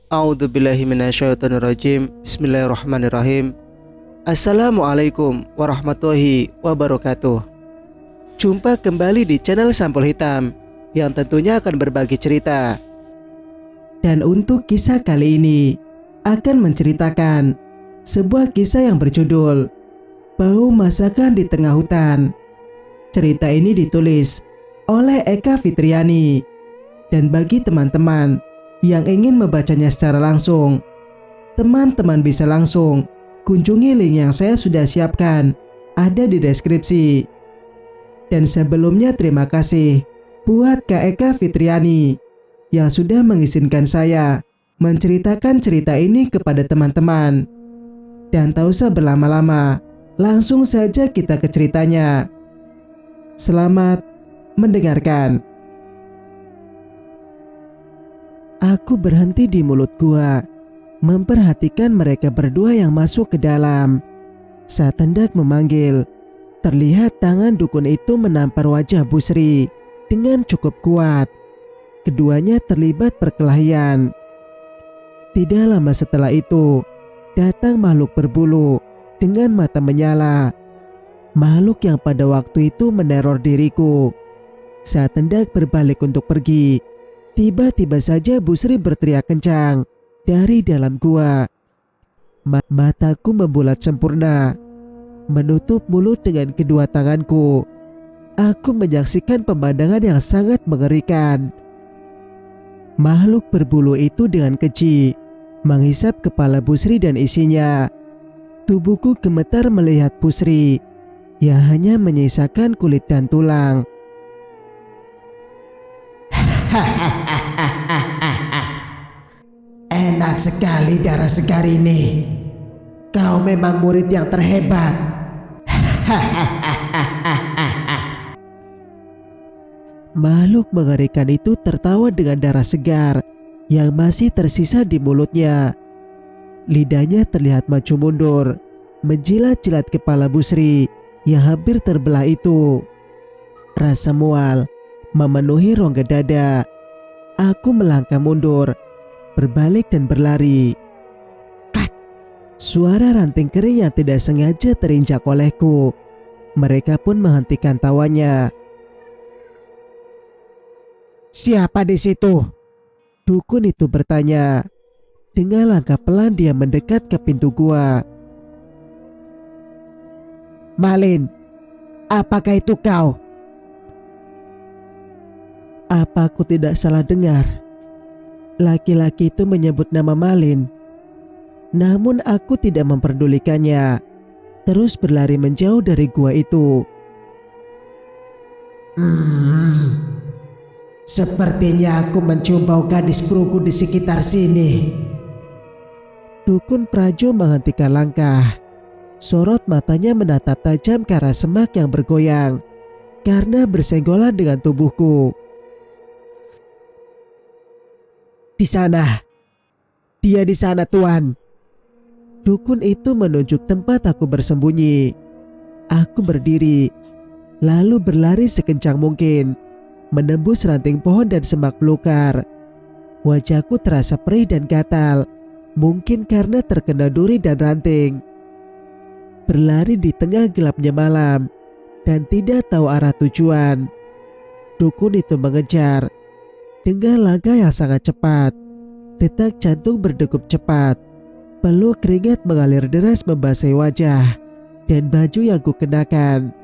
A'udzubillahi minasyaitonirrajim. Bismillahirrahmanirrahim. Assalamualaikum warahmatullahi wabarakatuh. Jumpa kembali di channel Sampul Hitam yang tentunya akan berbagi cerita. Dan untuk kisah kali ini akan menceritakan sebuah kisah yang berjudul Bau Masakan di Tengah Hutan. Cerita ini ditulis oleh Eka Fitriani. Dan bagi teman-teman yang ingin membacanya secara langsung, teman-teman bisa langsung kunjungi link yang saya sudah siapkan, ada di deskripsi. Dan sebelumnya terima kasih buat Kak Eka Fitriani yang sudah mengizinkan saya menceritakan cerita ini kepada teman-teman. Dan tak usah berlama-lama, langsung saja kita ke ceritanya. Selamat mendengarkan. Aku berhenti di mulut gua, memperhatikan mereka berdua yang masuk ke dalam. Saat hendak memanggil, terlihat tangan dukun itu menampar wajah Busri dengan cukup kuat. Keduanya terlibat perkelahian. Tidak lama setelah itu, datang makhluk berbulu dengan mata menyala. Makhluk yang pada waktu itu meneror diriku. Saat hendak berbalik untuk pergi, tiba-tiba saja Busri berteriak kencang dari dalam gua. Mataku membulat sempurna, menutup mulut dengan kedua tanganku. Aku menyaksikan pemandangan yang sangat mengerikan. Makhluk berbulu itu dengan keji menghisap kepala Busri dan isinya. Tubuhku gemetar melihat Busri yang hanya menyisakan kulit dan tulang. Enak sekali darah segar ini. Kau memang murid yang terhebat. Makhluk mengerikan itu tertawa dengan darah segar yang masih tersisa di mulutnya. Lidahnya terlihat maju mundur, menjilat-jilat kepala Busri yang hampir terbelah itu. Rasa mual memenuhi rongga dada. Aku melangkah mundur, berbalik dan berlari. Kak! Suara ranting kering yang tidak sengaja terinjak olehku. Mereka pun menghentikan tawanya. Siapa di situ? Dukun itu bertanya. Dengan langkah pelan dia mendekat ke pintu gua. Malin, apakah itu kau? Apa aku tidak salah dengar? Laki-laki itu menyebut nama Malin. Namun aku tidak memperdulikannya. Terus berlari menjauh dari gua itu. Sepertinya aku mencium bau gadis perunggu di sekitar sini. Dukun Prajo menghentikan langkah. Sorot matanya menatap tajam ke arah semak yang bergoyang karena bersenggolan dengan tubuhku. Di sana. Dia di sana, Tuan. Dukun itu menunjuk tempat aku bersembunyi. Aku berdiri, lalu berlari sekencang mungkin, menembus ranting pohon dan semak belukar. Wajahku terasa perih dan gatal, mungkin karena terkena duri dan ranting. Berlari di tengah gelapnya malam dan tidak tahu arah tujuan. Dukun itu mengejar dengan langkah yang sangat cepat. Detak jantung berdegup cepat. Peluk keringat mengalir deras membasahi wajah dan baju yang kukenakan.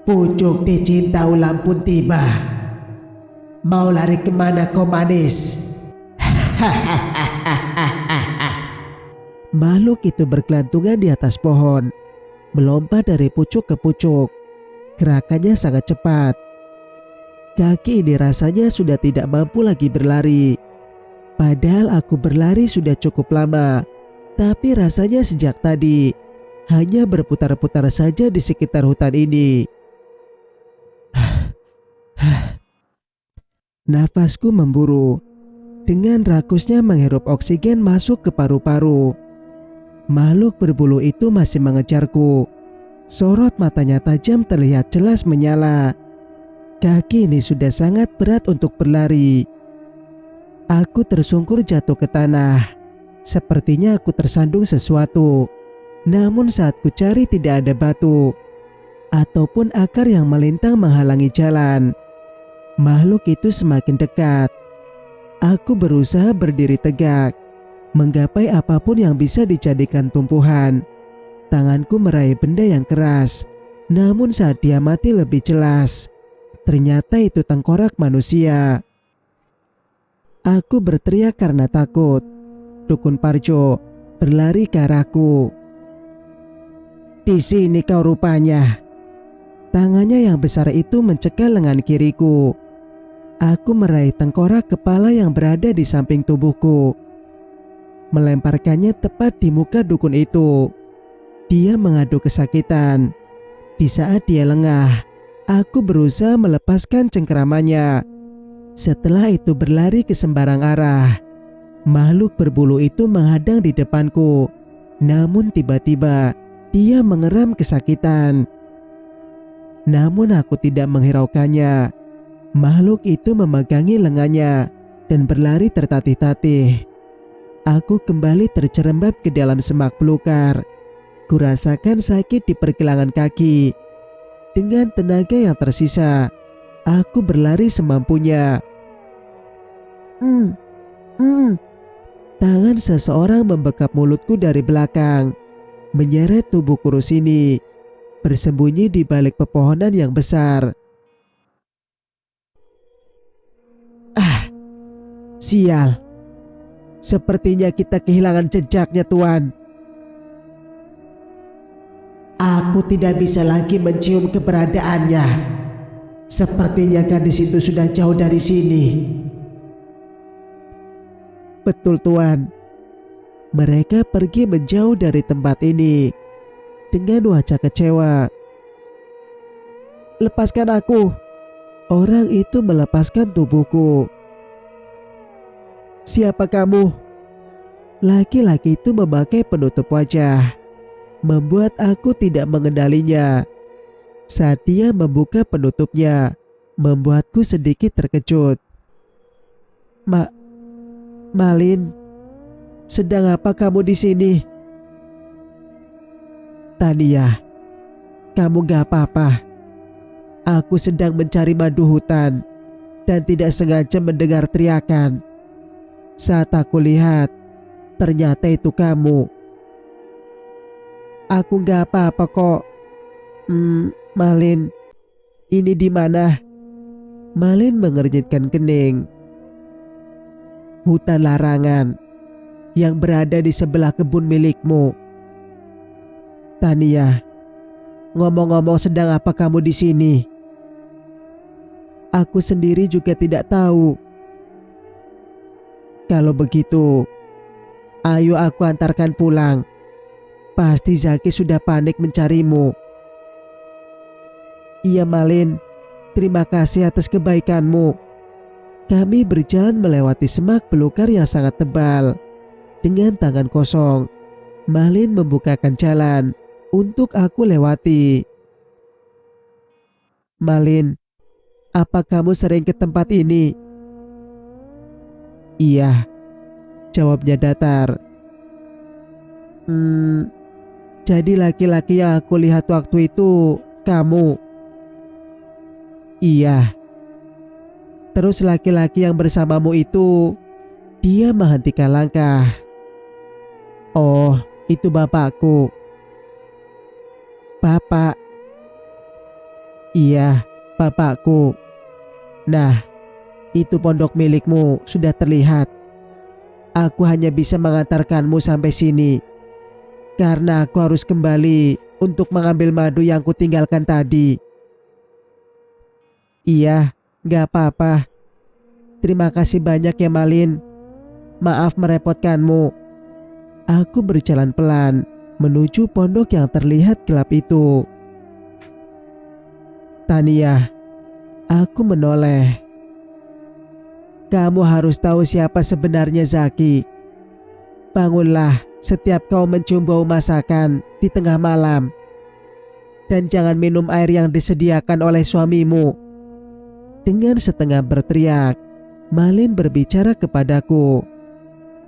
Pucuk dicinta ulam pun tiba. Mau lari kemana kau manis? Makhluk itu bergelantungan di atas pohon, melompat dari pucuk ke pucuk. Gerakannya sangat cepat. Kaki ini rasanya sudah tidak mampu lagi berlari. Padahal aku berlari sudah cukup lama, tapi rasanya sejak tadi hanya berputar-putar saja di sekitar hutan ini. Nafasku memburu. Dengan rakusnya menghirup oksigen masuk ke paru-paru. Makhluk berbulu itu masih mengejarku. Sorot matanya tajam terlihat jelas menyala. Kaki ini sudah sangat berat untuk berlari. Aku tersungkur jatuh ke tanah. Sepertinya aku tersandung sesuatu. Namun saat ku cari tidak ada batu ataupun akar yang melintang menghalangi jalan. Makhluk itu semakin dekat. Aku berusaha berdiri tegak, menggapai apapun yang bisa dijadikan tumpuhan. Tanganku meraih benda yang keras, namun saat dia mati lebih jelas. Ternyata itu tengkorak manusia. Aku berteriak karena takut. Dukun Parjo berlari ke arahku. "Di sini kau rupanya." Tangannya yang besar itu mencekal lengan kiriku. Aku meraih tengkorak kepala yang berada di samping tubuhku, melemparkannya tepat di muka dukun itu. Dia mengadu kesakitan. Di saat dia lengah, aku berusaha melepaskan cengkeramannya. Setelah itu berlari ke sembarang arah. Makhluk berbulu itu menghadang di depanku. Namun tiba-tiba dia mengeram kesakitan. Namun aku tidak menghiraukannya. Makhluk itu memegangi lengannya dan berlari tertatih-tatih. Aku kembali tercerembab ke dalam semak belukar. Kurasakan sakit di pergelangan kaki. Dengan tenaga yang tersisa, aku berlari semampunya. Tangan seseorang membekap mulutku dari belakang, menyeret tubuh kurus ini, bersembunyi di balik pepohonan yang besar. Sial. Sepertinya kita kehilangan jejaknya, Tuan. Aku tidak bisa lagi mencium keberadaannya. Sepertinya gadis itu sudah jauh dari sini. Betul, Tuan. Mereka pergi menjauh dari tempat ini dengan wajah kecewa. "Lepaskan aku." Orang itu melepaskan tubuhku. "Siapa kamu?" Laki-laki itu memakai penutup wajah, membuat aku tidak mengenalinya. Saat dia membuka penutupnya, membuatku sedikit terkejut. Malin, sedang apa kamu di sini?" "Tania, kamu gak apa-apa. Aku sedang mencari madu hutan dan tidak sengaja mendengar teriakan. Saat aku lihat, ternyata itu kamu." "Aku gak apa-apa kok." Malin, ini di mana?" Malin mengernyitkan kening. "Hutan larangan yang berada di sebelah kebun milikmu." "Tania, ngomong-ngomong sedang apa kamu di sini?" "Aku sendiri juga tidak tahu." "Kalau begitu, ayo aku antarkan pulang. Pasti Zaki sudah panik mencarimu." "Iya Malin, terima kasih atas kebaikanmu." Kami berjalan melewati semak belukar yang sangat tebal. Dengan tangan kosong, Malin membukakan jalan untuk aku lewati. "Malin, apa kamu sering ke tempat ini?" "Iya," jawabnya datar. Jadi laki-laki yang aku lihat waktu itu kamu?" "Iya." "Terus laki-laki yang bersamamu itu..." Dia menghentikan langkah. "Oh, itu bapakku." "Bapak?" "Iya, bapakku. Nah, itu pondok milikmu sudah terlihat. Aku hanya bisa mengantarkanmu sampai sini karena aku harus kembali untuk mengambil madu yang kutinggalkan tadi." "Iya, gak apa-apa. Terima kasih banyak ya Malin. Maaf merepotkanmu." Aku berjalan pelan menuju pondok yang terlihat gelap itu. "Tania," aku menoleh. "Kamu harus tahu siapa sebenarnya Zaki. Bangunlah setiap kau mencium bau masakan di tengah malam. Dan jangan minum air yang disediakan oleh suamimu." Dengan setengah berteriak, Malin berbicara kepadaku.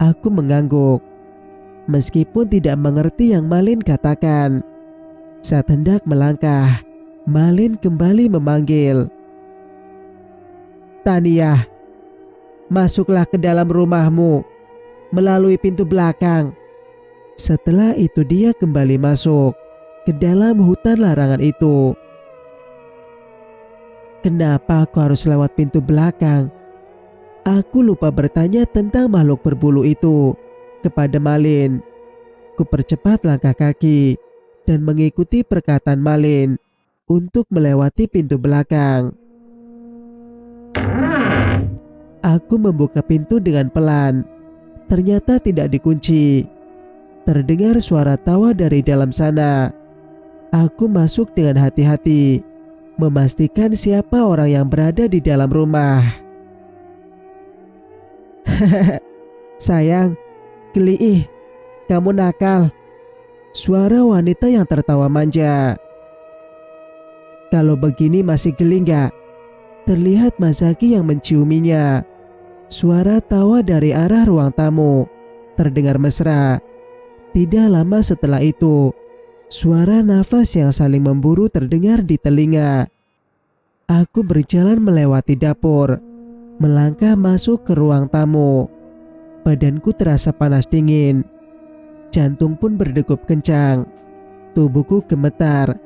Aku mengangguk, meskipun tidak mengerti yang Malin katakan. Saat hendak melangkah, Malin kembali memanggil. Tania, masuklah ke dalam rumahmu melalui pintu belakang. Setelah itu dia kembali masuk ke dalam hutan larangan itu. Kenapa aku harus lewat pintu belakang? Aku lupa bertanya tentang makhluk berbulu itu kepada Malin. Ku percepat langkah kaki dan mengikuti perkataan Malin untuk melewati pintu belakang. Aku membuka pintu dengan pelan. Ternyata tidak dikunci. Terdengar suara tawa dari dalam sana. Aku masuk dengan hati-hati, memastikan siapa orang yang berada di dalam rumah. Sayang, Geli, kamu nakal. Suara wanita yang tertawa manja. Kalau begini masih geli nggak? Terlihat Masaki yang menciuminya. Suara tawa dari arah ruang tamu terdengar mesra. Tidak lama setelah itu, suara nafas yang saling memburu terdengar di telinga. Aku berjalan melewati dapur, melangkah masuk ke ruang tamu. Badanku terasa panas dingin. Jantung pun berdegup kencang. Tubuhku gemetar.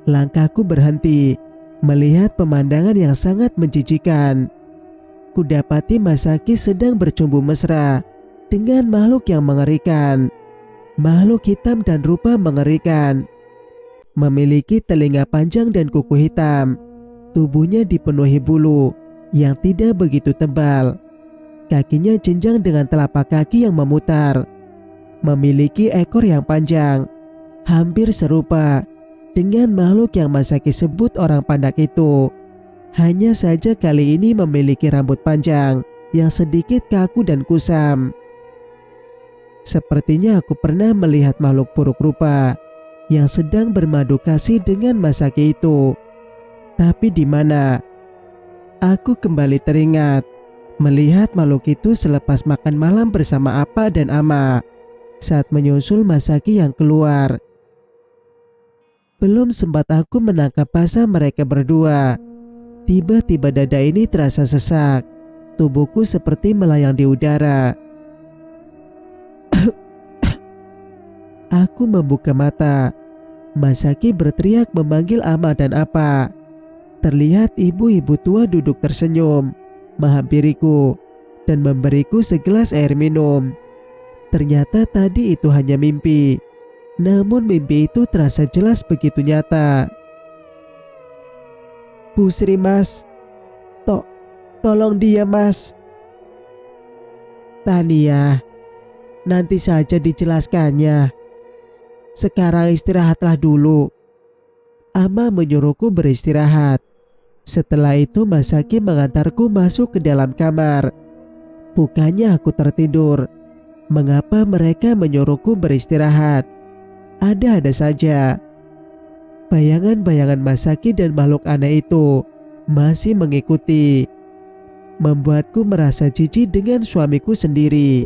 Langkahku berhenti melihat pemandangan yang sangat menjijikan. Kudapati Masaki sedang bercumbu mesra dengan makhluk yang mengerikan. Makhluk hitam dan rupa mengerikan. Memiliki telinga panjang dan kuku hitam. Tubuhnya dipenuhi bulu yang tidak begitu tebal. Kakinya jenjang dengan telapak kaki yang memutar. Memiliki ekor yang panjang, hampir serupa dengan makhluk yang Masaki sebut orang pandak itu. Hanya saja kali ini memiliki rambut panjang yang sedikit kaku dan kusam. Sepertinya aku pernah melihat makhluk buruk rupa yang sedang bermadu kasih dengan Masaki itu. Tapi di mana? Aku kembali teringat melihat makhluk itu selepas makan malam bersama Apa dan Ama saat menyusul Masaki yang keluar. Belum sempat aku menangkap basah mereka berdua, tiba-tiba dada ini terasa sesak. Tubuhku seperti melayang di udara. Aku membuka mata. Masaki berteriak memanggil Ama dan Apa. Terlihat ibu-ibu tua duduk tersenyum, menghampiriku dan memberiku segelas air minum. Ternyata tadi itu hanya mimpi. Namun mimpi itu terasa jelas begitu nyata. Bu Sri Mas, tolong dia Mas. Tania, nanti saja dijelaskannya. Sekarang istirahatlah dulu. Ama menyuruhku beristirahat. Setelah itu Masaki mengantarku masuk ke dalam kamar. Bukannya aku tertidur. Mengapa mereka menyuruhku beristirahat? Ada-ada saja. Bayangan-bayangan Masaki dan makhluk aneh itu masih mengikuti. Membuatku merasa jijik dengan suamiku sendiri.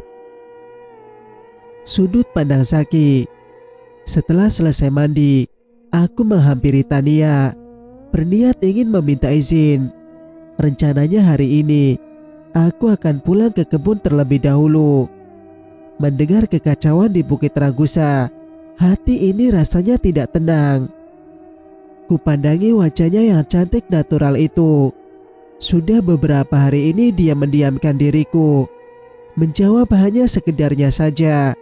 Sudut pandang Saki. Setelah selesai mandi, aku menghampiri Tania, berniat ingin meminta izin. Rencananya hari ini, aku akan pulang ke kebun terlebih dahulu. Mendengar kekacauan di Bukit Ragusa, hati ini rasanya tidak tenang. Kupandangi wajahnya yang cantik natural itu. Sudah beberapa hari ini dia mendiamkan diriku. Menjawab hanya sekedarnya saja.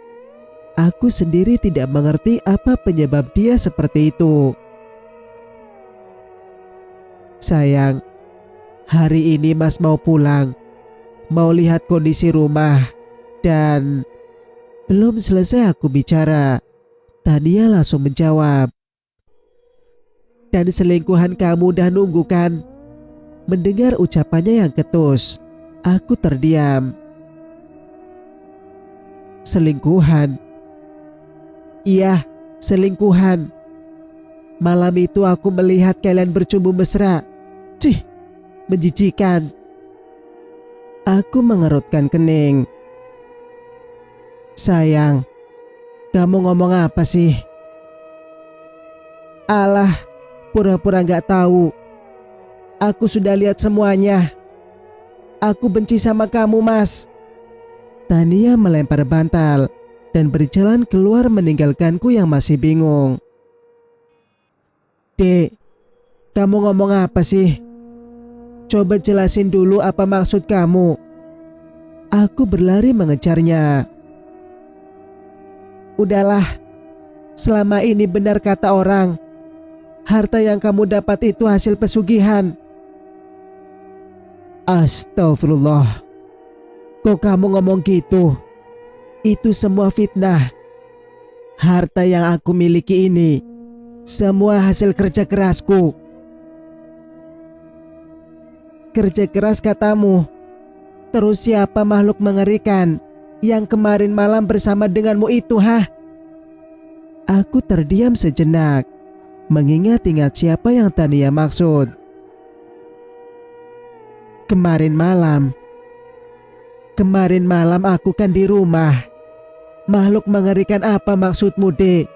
Aku sendiri tidak mengerti apa penyebab dia seperti itu. Sayang, hari ini Mas mau pulang. Mau lihat kondisi rumah. Dan belum selesai aku bicara, Tania langsung menjawab. Dan selingkuhan kamu udah nunggu kan? Mendengar ucapannya yang ketus, aku terdiam. Selingkuhan? Iya, selingkuhan. Malam itu aku melihat kalian bercumbu mesra. Cih, menjijikan. Aku mengerutkan kening. Sayang, kamu ngomong apa sih? Alah, pura-pura gak tahu. Aku sudah lihat semuanya. Aku benci sama kamu, Mas. Tania melempar bantal dan berjalan keluar meninggalkanku yang masih bingung. Dek, kamu ngomong apa sih? Coba jelasin dulu apa maksud kamu. Aku berlari mengejarnya. Udahlah, selama ini benar kata orang, harta yang kamu dapat itu hasil pesugihan. Astagfirullah. Kok kamu ngomong gitu? Itu semua fitnah. Harta yang aku miliki ini semua hasil kerja kerasku. Kerja keras katamu. Terus siapa makhluk mengerikan yang kemarin malam bersama denganmu itu, hah? Aku terdiam sejenak, mengingat-ingat siapa yang Tania maksud. Kemarin malam aku kan di rumah. Makhluk mengerikan apa maksudmu, Dek?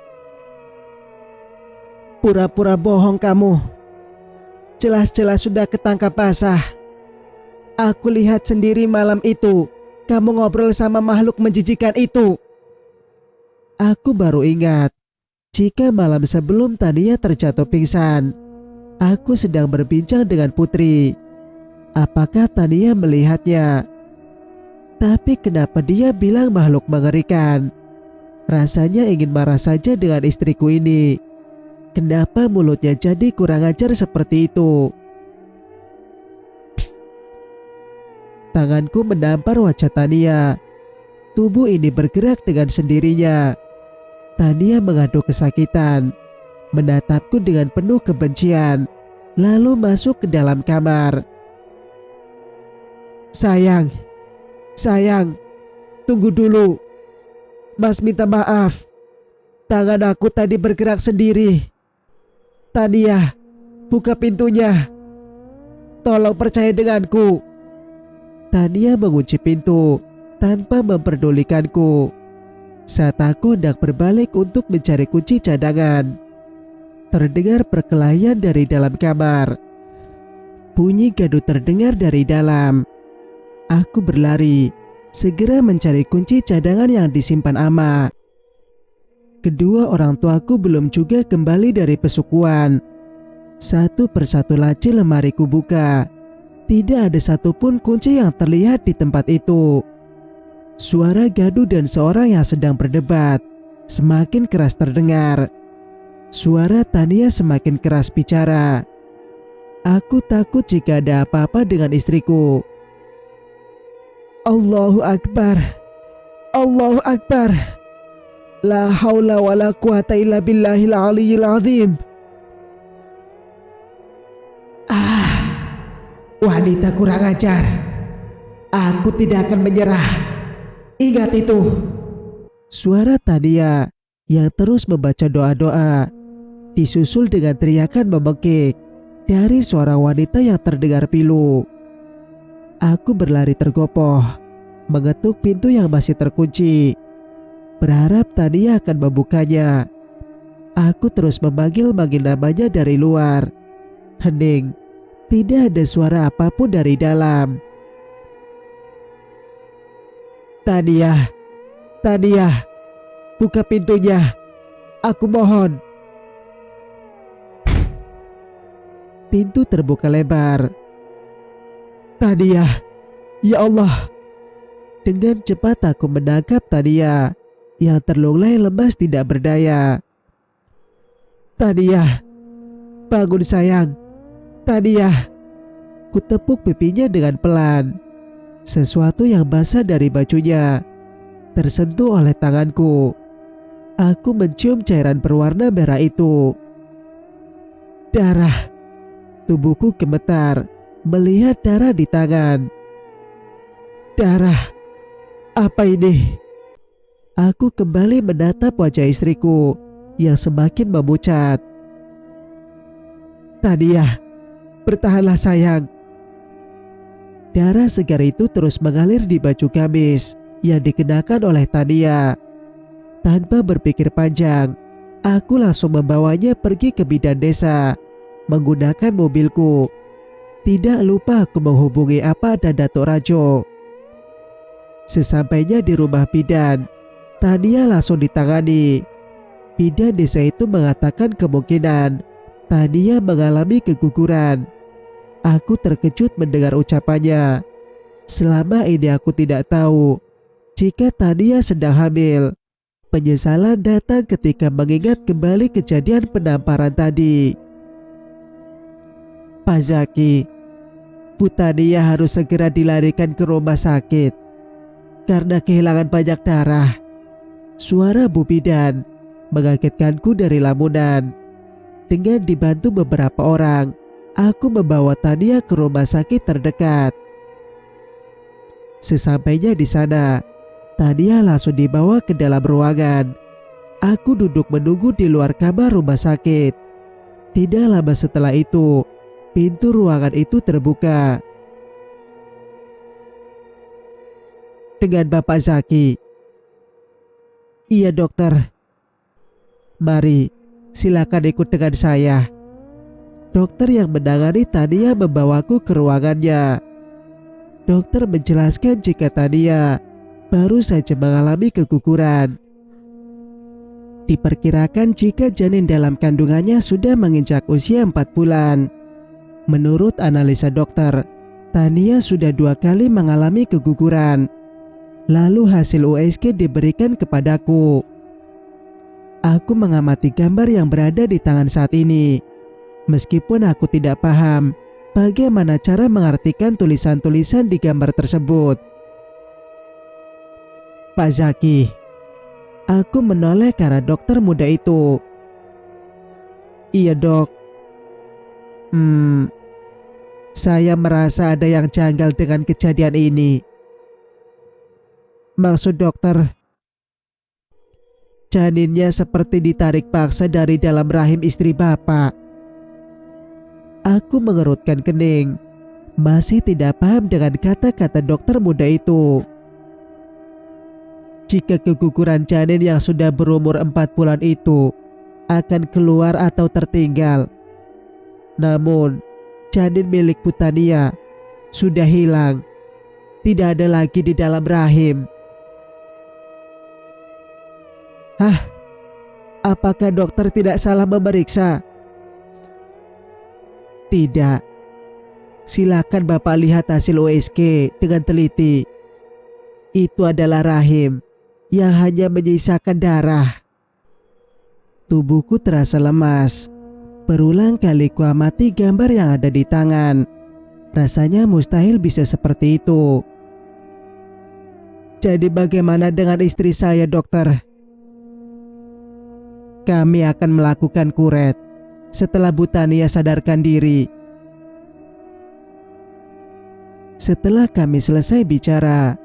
Pura-pura bohong kamu. Jelas-jelas sudah ketangkap basah. Aku lihat sendiri malam itu kamu ngobrol sama makhluk menjijikan itu. Aku baru ingat jika malam sebelum Tania terjatuh pingsan, aku sedang berbincang dengan Putri. Apakah Tania melihatnya? Tapi kenapa dia bilang makhluk mengerikan? Rasanya ingin marah saja dengan istriku ini. Kenapa mulutnya jadi kurang ajar seperti itu? Tanganku menampar wajah Tania. Tubuh ini bergerak dengan sendirinya. Tania mengaduk kesakitan, menatapku dengan penuh kebencian, lalu masuk ke dalam kamar. Sayang, tunggu dulu. Mas minta maaf. Tangan aku tadi bergerak sendiri. Tania, buka pintunya. Tolong percaya denganku. Tania mengunci pintu tanpa memperdulikanku. Saat aku hendak berbalik untuk mencari kunci cadangan, terdengar perkelahian dari dalam kamar. Bunyi gaduh terdengar dari dalam. Aku berlari, segera mencari kunci cadangan yang disimpan Ama. Kedua orang tuaku belum juga kembali dari pesukuan. Satu persatu laci lemari kubuka. Tidak ada satupun kunci yang terlihat di tempat itu. Suara gaduh dan seorang yang sedang berdebat semakin keras terdengar. Suara Tania semakin keras bicara. Aku takut jika ada apa-apa dengan istriku. Allahu Akbar. Allahu Akbar. La haula wa la quwata illa billahil aliyyil azim. Wanita kurang ajar. Aku tidak akan menyerah. Ingat itu. Suara Tania yang terus membaca doa-doa disusul dengan teriakan membekik dari seorang wanita yang terdengar pilu. Aku berlari tergopoh, mengetuk pintu yang masih terkunci, berharap Tania akan membukanya. Aku terus memanggil-manggil namanya dari luar. Hening, tidak ada suara apapun dari dalam. Tania, buka pintunya. Aku mohon. Pintu terbuka lebar. Tania, ya Allah. Dengan cepat aku menangkap Tania yang terlunglai lemas tidak berdaya. Tania, bangun sayang. Tania. Kutepuk pipinya dengan pelan. Sesuatu yang basah dari bajunya tersentuh oleh tanganku. Aku mencium cairan berwarna merah itu. Darah. Tubuhku gemetar melihat darah di tangan. Darah. Apa ini? Aku kembali menatap wajah istriku yang semakin memucat. Tania, bertahanlah sayang. Darah segar itu terus mengalir di baju gamis yang dikenakan oleh Tania. Tanpa berpikir panjang, aku langsung membawanya pergi ke bidan desa menggunakan mobilku. Tidak lupa aku menghubungi Apa dan Datuk Rajo. Sesampainya di rumah bidan, Tania langsung ditangani. Bidan desa itu mengatakan kemungkinan Tania mengalami keguguran. Aku terkejut mendengar ucapannya. Selama ini aku tidak tahu jika Tania sedang hamil. Penyesalan datang ketika mengingat kembali kejadian penamparan tadi. Pak Zaki, Bu Tania harus segera dilarikan ke rumah sakit karena kehilangan banyak darah. Suara Bu Bidan mengagetkanku dari lamunan. Dengan dibantu beberapa orang, aku membawa Tania ke rumah sakit terdekat. Sesampainya di sana, Tania langsung dibawa ke dalam ruangan. Aku duduk menunggu di luar kamar rumah sakit. Tidak lama setelah itu, pintu ruangan itu terbuka. Dengan Bapak Zaki. Iya dokter. Mari, silakan ikut dengan saya. Dokter yang menangani Tania membawaku ke ruangannya. Dokter menjelaskan jika Tania baru saja mengalami keguguran. Diperkirakan jika janin dalam kandungannya sudah menginjak usia 4 bulan. Menurut analisa dokter, Tania sudah 2 kali mengalami keguguran. Lalu hasil USG diberikan kepadaku. Aku mengamati gambar yang berada di tangan saat ini. Meskipun aku tidak paham bagaimana cara mengartikan tulisan-tulisan di gambar tersebut. Pak Zaki, aku menoleh ke arah dokter muda itu. Iya dok. Saya merasa ada yang janggal dengan kejadian ini. Maksud dokter? Janinnya seperti ditarik paksa dari dalam rahim istri bapak. Aku mengerutkan kening, masih tidak paham dengan kata-kata dokter muda itu. Jika keguguran janin yang sudah berumur 4 bulan itu akan keluar atau tertinggal. Namun, janin milik Bu Tania sudah hilang. Tidak ada lagi di dalam rahim. Hah? Apakah dokter tidak salah memeriksa? Tidak. Silakan Bapak lihat hasil USG dengan teliti. Itu adalah rahim yang hanya menyisakan darah. Tubuhku terasa lemas. Berulang kali kuamati gambar yang ada di tangan. Rasanya mustahil bisa seperti itu. Jadi bagaimana dengan istri saya, dokter? Kami akan melakukan kuret setelah Bu Tania sadarkan diri. Setelah kami selesai bicara,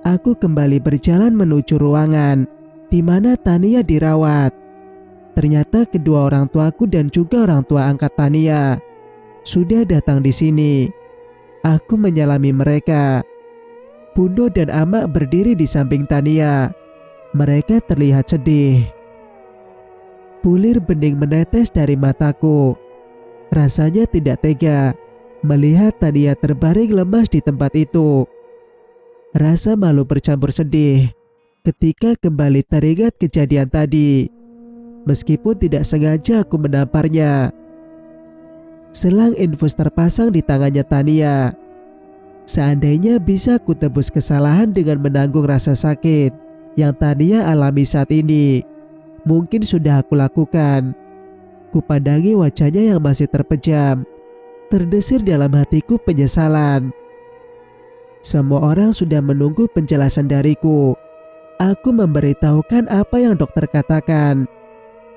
aku kembali berjalan menuju ruangan di mana Tania dirawat. Ternyata kedua orang tuaku dan juga orang tua angkat Tania sudah datang di sini. Aku menyalami mereka. Bunda dan Ama berdiri di samping Tania. Mereka terlihat sedih. Bulir bening menetes dari mataku. Rasanya tidak tega melihat Tania terbaring lemas di tempat itu. Rasa malu bercampur sedih ketika kembali teringat kejadian tadi. Meskipun tidak sengaja aku menamparnya. Selang infus terpasang di tangannya Tania. Seandainya bisa ku tebus kesalahan dengan menanggung rasa sakit yang Tania alami saat ini, mungkin sudah aku lakukan. Kupandangi wajahnya yang masih terpejam. Terdesir dalam hatiku penyesalan. Semua orang sudah menunggu penjelasan dariku. Aku memberitahukan apa yang dokter katakan.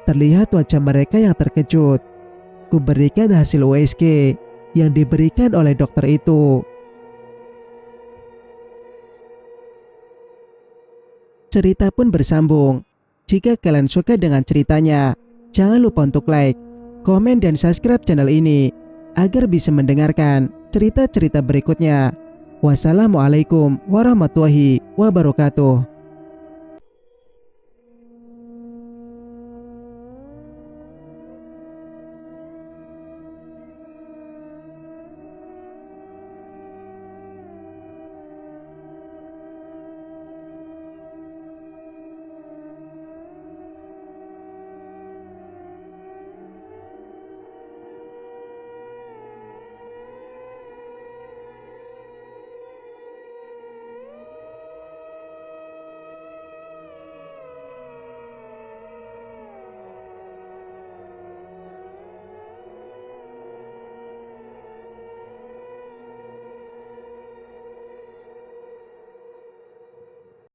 Terlihat wajah mereka yang terkejut. Ku berikan hasil USG yang diberikan oleh dokter itu. Cerita pun bersambung. Jika kalian suka dengan ceritanya, jangan lupa untuk like, komen, dan subscribe channel ini agar bisa mendengarkan cerita-cerita berikutnya. Wassalamualaikum warahmatullahi wabarakatuh.